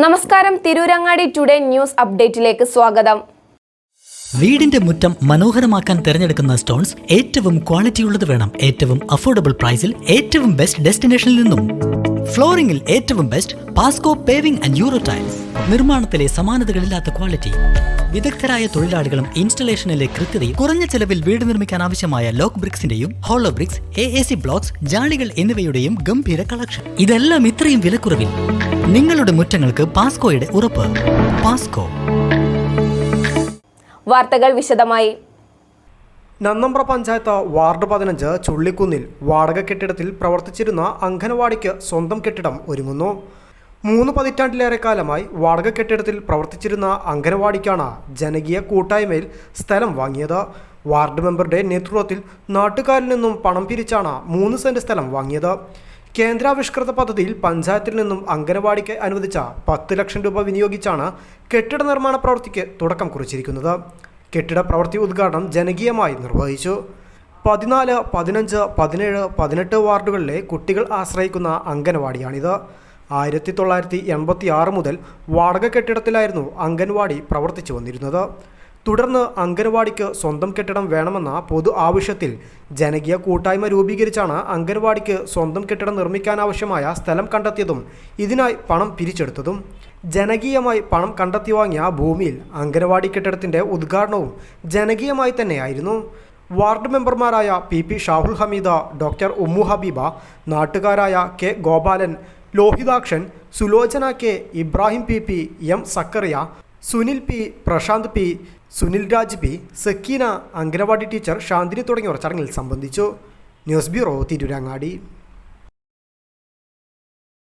നമസ്കാരം, Tirurangadi today news അപ്ഡേറ്റിലേക്ക് സ്വാഗതം. വീടിന്റെ മുറ്റം മനോഹരമാക്കാൻ തിരഞ്ഞെടുക്കുന്ന സ്റ്റോൺസ് ഏറ്റവും ക്വാളിറ്റിയുള്ളത് വേണം. ഏറ്റവും അഫോർഡബിൾ പ്രൈസിൽ ഏറ്റവും ബെസ്റ്റ് ഡെസ്റ്റിനേഷനിൽ നിന്നും. ഫ്ലോറിംഗിൽ ഏറ്റവും best Pasco paving and euro tiles. നിർമ്മാണത്തിലെ സമാനതകളില്ലാത്ത ക്വാളിറ്റി, വിദഗ്ധരായ തൊഴിലാളികളും ഇൻസ്റ്റലേഷനിലെ കൃത്യതയും, കുറഞ്ഞ ചെലവിൽ വീട് നിർമ്മിക്കാൻ ആവശ്യമായ ലോക്ക് ബ്രിക്സിന്റെയും ഹോളോ ബ്രിക്സ്, AAC ബ്ലോക്സ്, ജാളികൾ എന്നിവയുടെയും ഗംഭീര കളക്ഷൻ. ഇതെല്ലാം ഇത്രയും വിലക്കുറവിൽ. നിങ്ങളുടെ മുറ്റങ്ങൾക്ക് പാസ്കോയുടെ ഉറപ്പ്. പാസ്കോ. വാർത്തകൾ വിശദമായി. നന്നമ്പ്ര പഞ്ചായത്ത് വാർഡ് 15 ചുള്ളിക്കുന്നിൽ വാടക കെട്ടിടത്തിൽ പ്രവർത്തിച്ചിരുന്ന അംഗനവാടിക്ക് സ്വന്തം കെട്ടിടം ഒരുങ്ങുന്നു. 3 പതിറ്റാണ്ടിലേറെ കാലമായി വാടക കെട്ടിടത്തിൽ പ്രവർത്തിച്ചിരുന്ന അംഗനവാടിക്കാണ് ജനകീയ കൂട്ടായ്മയിൽ സ്ഥലം വാങ്ങിയത്. വാർഡ് മെമ്പറുടെ നേതൃത്വത്തിൽ നാട്ടുകാരിൽ നിന്നും പണം പിരിച്ചാണ് 3 സെന്റ് സ്ഥലം വാങ്ങിയത്. കേന്ദ്രാവിഷ്കൃത പദ്ധതിയിൽ പഞ്ചായത്തിൽ നിന്നും അംഗനവാടിക്ക് അനുവദിച്ച 10 ലക്ഷം രൂപ വിനിയോഗിച്ചാണ് കെട്ടിട നിർമ്മാണ പ്രവൃത്തിക്ക് തുടക്കം കുറിച്ചിരിക്കുന്നത്. കെട്ടിട പ്രവൃത്തി ഉദ്ഘാടനം ജനകീയമായി നിർവഹിച്ചു. 14, 15, 17, 18 വാർഡുകളിലെ കുട്ടികൾ ആശ്രയിക്കുന്ന അംഗനവാടിയാണിത്. 1986 മുതൽ വാടക കെട്ടിടത്തിലായിരുന്നു അംഗൻവാടി പ്രവർത്തിച്ചു വന്നിരുന്നത്. തുടർന്ന് അംഗൻവാടിക്ക് സ്വന്തം കെട്ടിടം വേണമെന്ന പൊതു ആവശ്യത്തിൽ ജനകീയ കൂട്ടായ്മ രൂപീകരിച്ചാണ് അംഗൻവാടിക്ക് സ്വന്തം കെട്ടിടം നിർമ്മിക്കാനാവശ്യമായ സ്ഥലം കണ്ടെത്തിയതും ഇതിനായി പണം പിരിച്ചെടുത്തതും. ജനകീയമായി പണം കണ്ടെത്തി വാങ്ങിയ ഭൂമിയിൽ അംഗൻവാടി കെട്ടിടത്തിൻ്റെ ഉദ്ഘാടനവും ജനകീയമായി തന്നെയായിരുന്നു. വാർഡ് മെമ്പർമാരായ PP ഷാഹുൽ ഹമീദ, ഡോക്ടർ ഉമ്മു ഹബീബ, നാട്ടുകാരായ K Gopalan, Lohithakshan, Sulochana K, Ibrahim PP, M Sakkariya, Sunil P, Prashanth P, Sunil Raj P, Sakeena, anganwadi teacher Shanthini തുടങ്ങിയവർ ചടങ്ങിൽ സംബന്ധിച്ചു. News bureau, Tirurangadi.